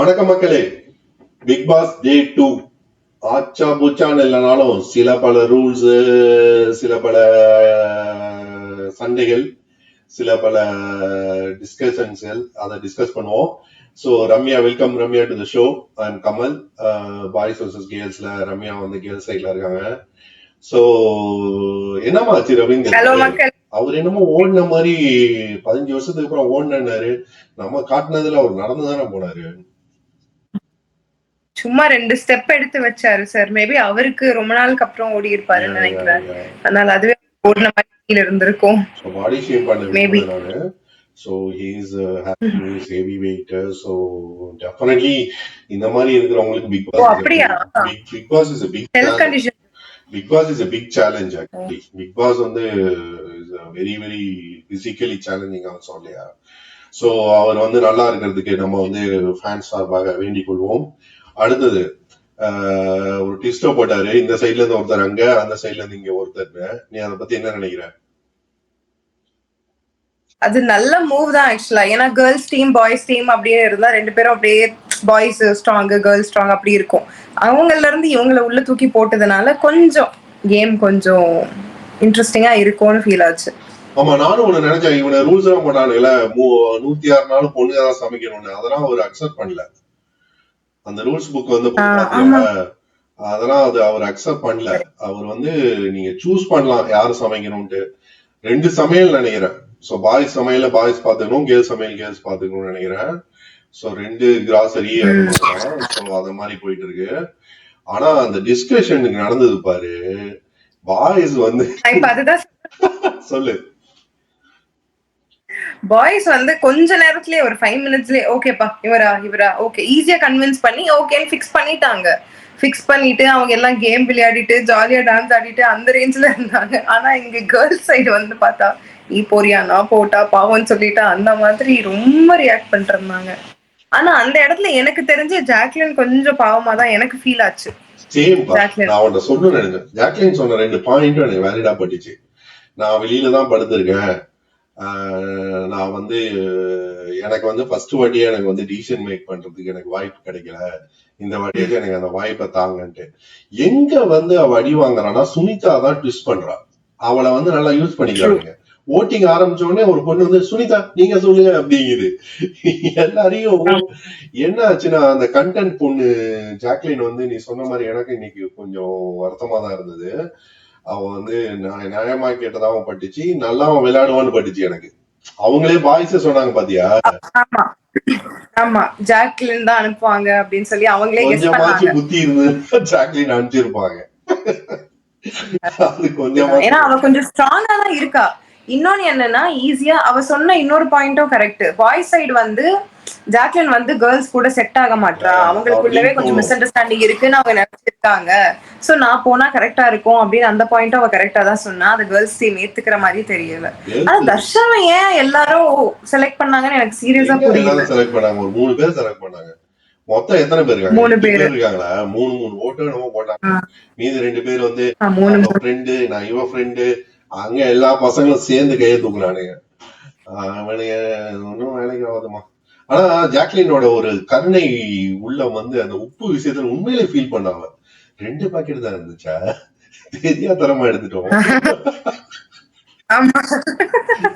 வணக்கம் மக்களே. Big pass டே 2 ஆச்சா பூச்சான்னு இல்லைனாலும் சில பல ரூல்ஸ், சில பல சண்டைகள், சில பல டிஸ்கஷன்ஸ்கள், அதை டிஸ்கஸ் பண்ணுவோம். So Ramya, welcome Ramya to the show. I am Kamal. Boys versus கேர்ள்ஸ்ல ரம்யா வந்து கேர்ள்ஸ் சைட்ல இருக்காங்க. ஸோ என்னமா ஆச்சு ரவீந்திர? அவர் என்னமோ ஓடின மாதிரி 15 வருஷத்துக்கு அப்புறம் ஓடினாரு. நம்ம காட்டினதுல அவர் நடந்துதானே போனாரு. சும்மா 2 ஸ்டெப் எடுத்து வச்சாரு சார். மேபி அவருக்கு ரொம்ப நாளுக்கு அப்புறம் ஓடி இருப்பாருன்னு நினைக்கிறேன். அதனால அதுவே ஓடின மாதிரி இருந்திருக்கும். பாடி ஷேம் பண்ண நானு. So he is heavy weight. So definitely இந்த மாதிரி இருக்கிறவங்களுக்கு Bigg Boss is a big health condition. Big Boss is a big challenge actually. Big Boss வந்து is a very very physically challenging also இல்லையா. So அவர் வந்து நல்லா இருக்கிறதுக்கு நம்ம வந்து ஃபேன்ஸ் சார்பாக வேண்டிக் கொள்வோம். அடுத்தது ஒரு ட்விஸ்டோ போட்டாரு. இந்த சைட்ல இருந்து ஒருத்தர் அங்க, அந்த சைட்ல இருந்து இங்க ஒருத்தர். நீ அதை பத்தி என்ன நினைக்கிற? அது நல்ல மூவ் தான் ஆக்சுவலா. ஏன்னா கேர்ள்ஸ் டீம் பாய்ஸ் டீம் அப்படியே இருந்தா 2 பேரும் அப்படியே பாய்ஸ் ஸ்ட்ராங் கேர்ள்ஸ் ஸ்ட்ராங் அப்படி இருக்கும். அவங்கல இருந்து இவங்களை உள்ள தூக்கி போட்டதுனால கொஞ்சம் கேம் கொஞ்சம் இன்ட்ரெஸ்டிங்கா இருக்கும்னு ஃபீல் ஆச்சு. ஆமா, நானும் ஒண்ணு நினைச்சேன். இவனை ரூல்ஸ் எல்லாம் போட்டானுல 106 நாள் பொண்ணுங்க தான் சமைக்கணும்னு. அதெல்லாம் அவர் அக்செப்ட் பண்ணல. அந்த ரூல்ஸ் புக் வந்து அதெல்லாம் அது அவர் அக்செப்ட் பண்ணல. அவர் வந்து நீங்க சூஸ் பண்ணலாம் யாரு சமைக்கணும்ட்டு. 2 சமையல் நினைக்கிறேன். சோ பாய்ஸ் சமையல பாய்ஸ் பாத்துக்கணும், கேர்ள்ஸ் சமையல் கேர்ள்ஸ் பாத்துக்கணும்னு நினைக்கிறேன். சோ 2 கிராசரி சோ அத மாதிரி போயிட்டு இருக்கு. ஆனா அந்த டிஸ்கஷனுக்கு நடந்தது பாரு, பாய்ஸ் வந்து சொல்லு, பாய்ஸ் வந்து கொஞ்ச நேரத்திலேயே ஒரு 5 மினிட்ஸ்லயே ஓகேப்பா இவரா ஓகே ஈஸியா கன்வின்ஸ் பண்ணி ஓகேன்னு ஃபிக்ஸ் பண்ணிட்டாங்க. ஃபிக்ஸ் பண்ணிட்டு அவங்க எல்லாம் கேம் விளையாடிட்டு ஜாலியா டான்ஸ் ஆடிட்டு அந்த ரேஞ்ச்ல இருந்தாங்க. ஆனா இங்க கேர்ள்ஸ் சைடு வந்து பார்த்தா நீ போறியா நான் போட்டா பாவம்னு சொல்லிட்டா அந்த மாதிரி ரொம்ப ரியாக்ட் பண்ணிட்டு இருந்தாங்க. ஆனா அந்த இடத்துல எனக்கு தெரிஞ்சு ஜாக்லின் கொஞ்சம் பாவமா தான் எனக்கு ஃபீல் ஆச்சு. நான் சொன்னேன், ஜாக்லின் சொன்ன 2 பாயிண்ட் எனக்கு வேலிடா பட்டுச்சு. நான் வெளியில தான் படுத்திருக்கேன். நான் வந்து எனக்கு வந்து ஃபர்ஸ்ட் வாட்டியா எனக்கு வந்து டிசிஷன் மேக் பண்றதுக்கு எனக்கு வாய்ப்பு கிடைக்கல. இந்த வாட்டியாச்சும் எனக்கு அந்த வாய்ப்பை தாங்கன்ட்டு. எங்க வந்து அவ அடி வாங்குறான்னா சுனிதா தான் ட்விஸ்ட் பண்றா. அவளை வந்து நல்லா யூஸ் பண்ணிக்கிறாங்க. ஓட்டிங் ஆரம்பிச்ச உடனே ஒரு பொண்ணு வந்து சுனிதா நீங்க சொல்லுங்க அப்படிங்குது. எல்லாரையும் என்ன ஆச்சுன்னா அந்த கண்டென்ட் பொண்ணு ஜாக்லின் வந்து நீ சொன்ன மாதிரி எனக்கு இன்னைக்கு கொஞ்சம் வருத்தமா தான் இருந்தது. அவன் வந்து நியாயமா கேட்டதாவும் பட்டுச்சு, நல்லாவும் விளையாடுவான்னு பட்டுச்சு எனக்கு. அவங்களே பாய்ஸ் சொன்னாங்க பாத்தியா. ஆமா ஜாக்லின் தான் அனுப்புவாங்க அப்படின்னு சொல்லி அவங்களே கொஞ்சமாச்சும் புத்தி இருந்து ஜாக்லின் அனுப்பிச்சிருப்பாங்க. அது கொஞ்சம் ஏன்னா அவ கொஞ்சம் ஸ்ட்ராங்கா தான் இருக்கா. இன்னொன்னு என்னன்னா ஈஸியா அவ சொன்ன இன்னொரு பாயிண்டும் கரெக்ட். பாய்ஸ் சைடு வந்து ஜாக்லின் வந்து கேர்ள்ஸ் கூட செட் ஆக மாட்டா, அவங்களுக்குள்ளவே கொஞ்சம் மிஸ் அண்டர்ஸ்டாண்டிங் இருக்குன்னு அவங்க நினைச்சிருக்காங்க. சோ நான் போனா கரெக்டா இருக்கும் அப்படின்னு அந்த பாயிண்ட் அவ கரெக்டா தான் சொன்னா. அது கேர்ள்ஸ் டீம் ஏத்துக்கிற மாதிரி தெரியல. ஆனா தர்ஷனை ஏன் எல்லாரும் செலக்ட் பண்ணாங்கன்னு எனக்கு சீரியஸா புரியல. செலக்ட் பண்ணாங்க, ஒரு 3 பேர் செலக்ட் பண்ணாங்க. மொத்தம் எத்தனை பேர் இருக்காங்க? 3 பேர் இருக்காங்களா? 3 ஓட்டு என்னமோ போட்டாங்க. மீதி 2 பேர் வந்து ஃப்ரெண்டு, நான் இவ ஃப்ரெண்டு, அங்க எல்லா பசங்களும் சேர்ந்து கையை தூக்குறானுங்க. அவனுங்க ஒன்னும் வேலைக்கு ஆகுதுமா. ஆனா ஜாக்லினோட ஒரு கருணை உள்ள வந்து அந்த உப்பு விஷயத்துல உண்மையிலே ஃபீல் பண்ணாங்க. 2 பாக்கெட் தான் இருந்துச்சா, தெரியா தரமா எடுத்துட்டோம்,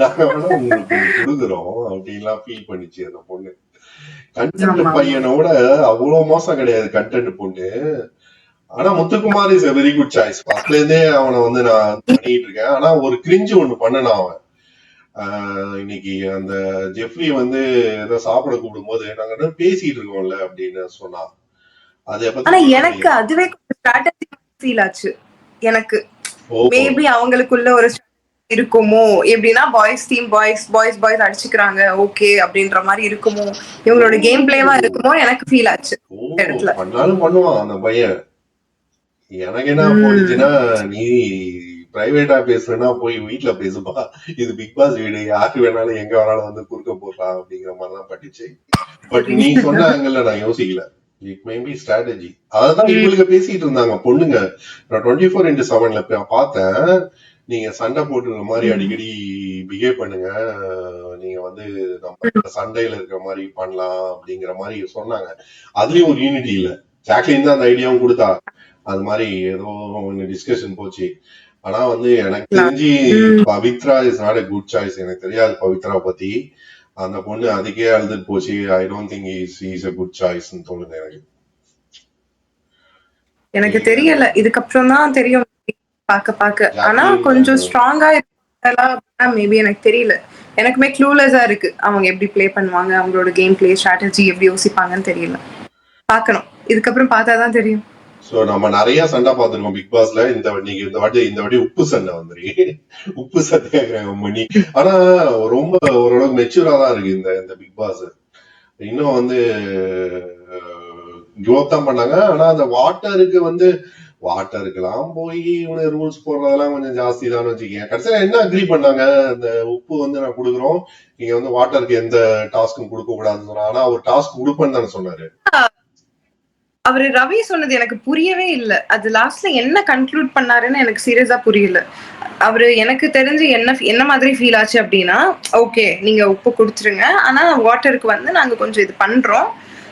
நாங்க வேணா உங்களுக்கு கொடுக்குறோம் அப்படின்லாம் ஃபீல் பண்ணிச்சு அந்த பொண்ணு. கண்டென்ட் பையனோட அவ்வளவு மோசம் கிடையாது கண்டென்ட் பொண்ணு. ஆனா Muthukumar is a very good choice. ஃபர்ஸ்ட்ல இருந்தே அவனை வந்து நான் பண்ணிட்டு இருக்கேன். ஆனா ஒரு கிரிஞ்சு ஒண்ணு பண்ணனான் அவன். இன்னைக்கு அந்த ஜெஃப்ரி வந்து ஏதோ சாப்பிட கூப்பிடும் போது நாங்க பேசிட்டு இருக்கோம்ல அப்படின்னு சொன்னான். ஆனா எனக்கு அதுவே ஸ்ட்ராட்டஜி ஃபீல் ஆச்சு. எனக்கு மேபி அவங்களுக்குள்ள ஒரு இருக்குமோ, எப்படின்னா பாய்ஸ் டீம் பாய்ஸ் அடிச்சுக்கிறாங்க ஓகே அப்படின்ற மாதிரி இருக்குமோ, இவங்களோட கேம் பிளேவா இருக்குமோ எனக்கு ஃபீல் ஆச்சு. பண்ணாலும் பண்ணுவான் அந்த பையன். எனக்கு என்ன போச்சுன்னா, நீ பிரைவேட்டா பேசுறேன்னா போய் வீட்டுல பேசுப்பா, இது பிக் பாஸ் வீடு, யாருக்கு வேணாலும் எங்க வேணாலும் வந்து குறுக்க போடலாம் அப்படிங்கிற மாதிரிதான் பட்டுச்சு. பட் நீ சொன்ன ஆங்கிள் நான் யோசிக்கல. It may be strategy. அதான் இவங்களுக்கு பேசிட்டு இருந்தாங்க பொண்ணுங்க. நான் 24/7 பார்த்தேன். நீங்க சண்டை போட்டுற மாதிரி அடிக்கடி பிஹேவ் பண்ணுங்க, நீங்க வந்து நம்ம சண்டையில இருக்கிற மாதிரி பண்ணலாம் அப்படிங்கிற மாதிரி சொன்னாங்க. அதுலயும் ஒரு யூனிட்டி இல்ல. ஜாக்லின் தான் அந்த ஐடியாவும் கொடுத்தா. அது மாதிரி ஏதோ டிஸ்கஷன் போச்சு. ஆனா வந்து எனக்கு தெரிஞ்சு Pavithra is not a good choice. எனக்கு தெரியாது பவித்ரா பத்தி. அந்த பொண்ணு அதுக்கே அழுதுட்டு போச்சு. I don't think is a good choice தோணுது எனக்கு தெரியல, இதுக்கப்புறம் தான் தெரியும் பாக்க. ஆனா கொஞ்சம் ஸ்ட்ராங்கா மேபி எனக்கு தெரியல. எனக்குமே க்ளூலெஸ்ஸா இருக்கு அவங்க எப்படி பிளே பண்ணுவாங்க, அவங்களோட கேம் பிளே ஸ்ட்ராட்டஜி எப்படி யோசிப்பாங்கன்னு தெரியல. பார்க்கணும், இதுக்கப்புறம் பார்த்தாதான் தெரியும். சோ நம்ம நிறைய சண்டை பார்த்திருக்கோம் பிக் பாஸ்ல. இந்த வாட்டி உப்பு சண்டை வந்துருக்கு. உப்பு சத்தியாகிரக மணி. ஆனா ரொம்ப ஓரளவுக்கு மெச்சூரா தான் இருக்கு இந்த பிக் பாஸ். இன்னும் வந்து கிவ் தான் பண்ணாங்க. ஆனா அந்த வாட்டருக்கெல்லாம் போய் இவனு ரூல்ஸ் போடுறதெல்லாம் கொஞ்சம் ஜாஸ்தி தான் வச்சுக்கேன். கடைசியில என்ன அக்ரி பண்ணாங்க, அந்த உப்பு வந்து நான் கொடுக்குறோம், நீங்க வந்து வாட்டருக்கு எந்த டாஸ்க்கும் கொடுக்க கூடாதுன்னு சொன்னா. ஆனா அவர் டாஸ்க் கொடுப்பேன்னு தானே சொன்னாரு. அவரு ரவி சொன்னது எனக்கு புரியவே இல்ல. அது லாஸ்ட்ல என்ன கன்க்ளூட் பண்ணாருன்னு எனக்கு சீரியஸா புரியல. அவரு எனக்கு தெரிஞ்சு என்ன மாதிரி ஃபீல் ஆச்சு அப்படின்னா, ஓகே நீங்க உப்பு குடுத்துருங்க, ஆனா வாட்டருக்கு வந்து நாங்க கொஞ்சம் இது பண்றோம்,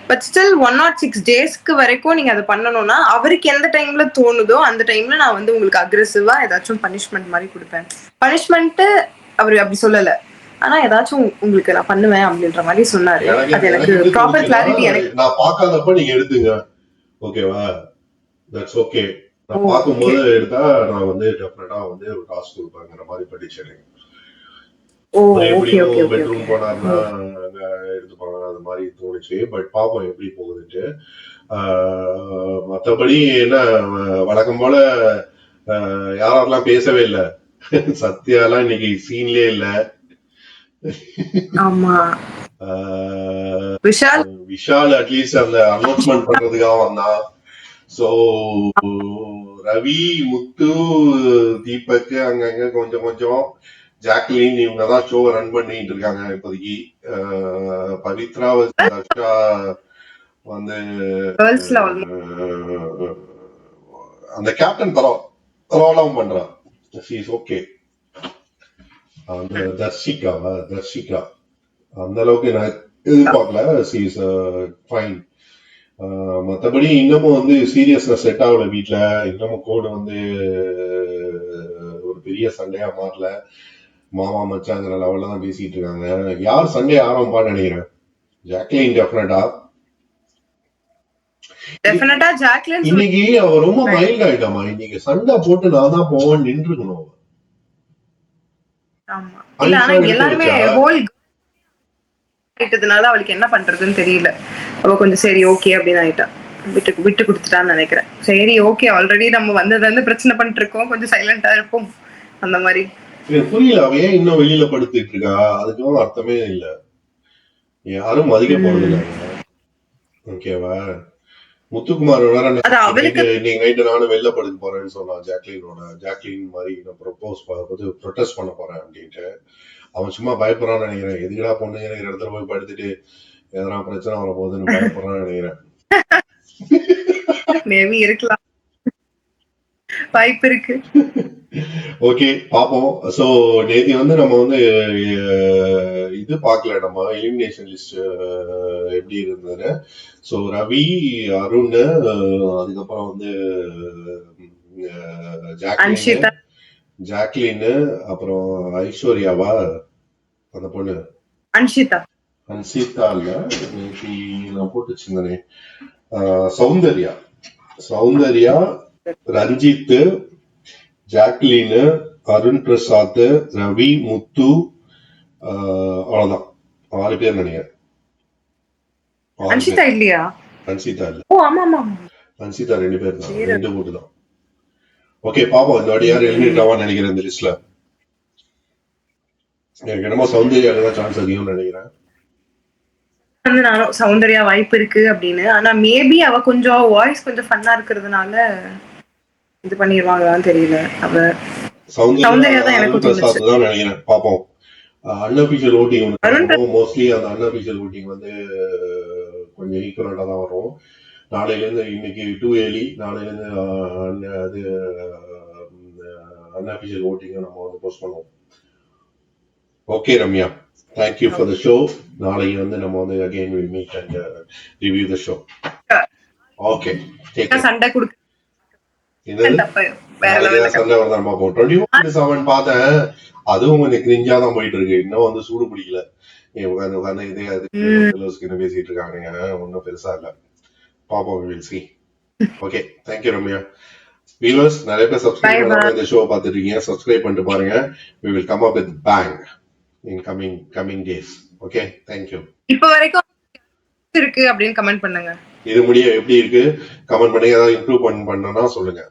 பட் ஸ்டில் 106 டேஸ்க்கு வரைக்கும் நீங்க அதை பண்ணணும்னா அவருக்கு எந்த டைம்ல தோணுதோ அந்த டைம்ல நான் வந்து உங்களுக்கு அக்ரெசிவா ஏதாச்சும் பனிஷ்மெண்ட் மாதிரி கொடுப்பேன். பனிஷ்மெண்ட் அவரு அப்படி சொல்லல, ஆனா ஏதாச்சும் உங்களுக்கு நான் பண்ணுவேன் அப்படின்ற மாதிரி சொன்னாரு. அது எனக்கு ப்ராப்பர் கிளாரிட்டி எனக்கு நான் பார்க்காதப்ப நீங்க எடுத்துங்க, ஓகேவா? That's okay. நான் பார்க்கும்போது எடுத்தா நான் வந்து டெஃபினட்டா வந்து ஒரு டாஸ்க் கொடுப்பேங்கிற மாதிரி பட்டுச்சு எனக்கு. பெட்ரூம் போனாருன்னா எடுத்துப்பாங்க அது மாதிரி தோணுச்சு. பட் பாப்போம் எப்படி போகுதுட்டு. மற்றபடி என்ன வழக்கம் போல யாரெல்லாம் பேசவே இல்ல. சத்யாலாம் இன்னைக்கு சீன்லயே இல்ல. விஷால் அட்லீஸ்ட் அந்த அனௌன்ஸ்மெண்ட் பண்றதுக்காக வந்தான். சோ ரவி, முத்து, தீபக் அங்கங்க கொஞ்சம் ஜாக்லின் இவங்கதான் ஷோ ரன் பண்ணிட்டு இருக்காங்க இப்போதைக்கு. பவித்ரா வந்து அந்த கேப்டன் பரவாயில்லாம பண்றான். ஓகே. அந்த தர்ஷிகா அந்த அளவுக்கு நான் எதிர்பார்க்கல. She's fine. மற்றபடி இன்னமும் வந்து சீரியஸ்னஸ் செட் ஆகல வீட்டுல. இன்னமும் கோடு வந்து ஒரு பெரிய சண்டையா மாறல. மாமா மச்சாங்கிற லெவல்ல தான் பேசிட்டு இருக்காங்க. யார் சண்டே ஆரம்பிப்பான்னு நினைக்கிறேன்? ஜாக்லின் டெஃபினட்டா ஜாக்லின். இன்னைக்கு அவ ரொம்ப மைல்ட் ஆயிட்டாமா. இன்னைக்கு சண்டை போட்டு நான் தான் போவேன்னு நின்றுக்கணும். எல்லாருமே அவளுக்கு என்ன பண்றதுன்னு தெரியல. அவ கொஞ்சம் சரி ஓகே அப்படின்னு ஆயிட்டா, விட்டு கொடுத்துட்டான்னு நினைக்கிறேன். சரி ஓகே, ஆல்ரெடி நம்ம வந்ததுல இருந்து பிரச்சனை பண்ணிட்டு இருக்கோம், கொஞ்சம் சைலண்டா இருப்போம் அந்த மாதிரி. புரியல அவ ஏன் இன்னும் வெளியில படுத்துட்டு இருக்கா? அதுக்கும் அர்த்தமே இல்ல. யாரும் மதிக்க போறது இல்ல. ஓகேவா? முத்துக்குமார் வேற இன்னைக்கு நைட்டு நானும் வெளில படுக்க போறேன்னு சொன்னான் ஜாக்லின் மாதிரி நான் ப்ரொட்டஸ்ட் பண்ண போறேன் அப்படின்ட்டு. அவன் சும்மா பயப்படுறான்னு நினைக்கிறேன். எதுக்கடா பொண்ணு இருக்கிற இடத்துல போய் படுத்துட்டு எதனா பிரச்சனை வர போகுதுன்னு பயப்படுறான்னு நினைக்கிறேன். மேபி இருக்கலாம், வாய்ப்பு இருக்கு. ஓகே பாப்போம். சோ நேத்தி வந்து நம்ம வந்து இது பார்க்கல, நம்ம எலிமினேஷன் லிஸ்ட் எப்படி இருந்ததுன்னு. சோ ரவி, அருண், அதுக்கப்புறம் வந்து ஜாக்லின், அப்புறம் ஐஸ்வர்யாவா அந்த பொண்ணு அன்ஷிதா இல்ல நேத்தி நான் போட்டு வச்சிருந்தேனே, சௌந்தர்யா, ரஞ்சித், ஜாக்லின், அருண் பிரசாத், ரவி, முத்து, அவ்வளவுதான் 6 பேர் நினைக்கிறேன். அன்ஷிதா இல்லையா? அன்ஷிதா இல்ல. ஓ ஆமா ஆமா, அன்ஷிதா 2 பேர் தான், 2 ஓட்டு தான். ஓகே பாப்போம் இந்த வாட்டி யார் எலிமினேட் ஆவான்னு நினைக்கிறேன் இந்த லிஸ்ட்ல. எனக்கு என்னமோ சௌந்தர்யாக்கு தான் சான்ஸ் அதிகம்னு நினைக்கிறேன். நானும் சௌந்தர்யா வாய்ப்பு இருக்கு அப்படின்னு. ஆனா மேபி அவ கொஞ்சம் வாய்ஸ் கொஞ்சம் ஃபன்னா இருக்கிறதுனால இது பண்ணிடுவாங்களான்னு தெரியல. அவ சௌந்தர்யா தான் எனக்கு தோணுச்சு தான் நினைக்கிறேன். பாப்போம். அன்அபிஷியல் ஓட்டிங் மோஸ்ட்லி அந்த அன்அபிஷியல் ஓட்டிங் வந்து கொஞ்சம் ஈக்குவலண்டா தான் வரும். நாளையில இருந்து இன்னைக்கு 2 ஏலி, நாளையில இருந்து அது அன்அபிஷியல் ஓட்டிங் நம்ம வந்து போஸ்ட் பண்ணுவோம். Okay Ramya. Thank you for the show. நாளைக்கு வந்து நம்ம வந்து again will meet and review the show. Okay, take care. சண்டை குடுக்க என்னது வேற நாளைக்கு லெவல்ல சண்டை வரதான் பார்ப்போம். 21-7 பார்த்தேன், அதுவும் கொஞ்சம் கிரிஞ்சா தான் போயிட்டு இருக்கு. இன்னும் வந்து சூடு பிடிக்கல. உட்காந்து இதே அதுக்கு பேசிட்டு இருக்கானுங்க, ஒன்னும் பெருசா இல்ல. பாப்போம், will see. Okay, thank you Ramya. Viewers, நிறைய பேர் சப்ஸ்கிரைப் பண்ணாம இந்த ஷோ பார்த்துட்டு இருக்கீங்க, சப்ஸ்கிரைப் பண்ணிட்டு பாருங்க. we will come up with bang in coming days. okay, thank you. இப்ப வரைக்கும் இருக்கு அப்படின்னு கமெண்ட் பண்ணுங்க. இது முடிய எப்படி இருக்கு கமெண்ட் பண்ணுங்க. ஏதாவது இம்ப்ரூவ் பண்ணனா சொல்லுங்க.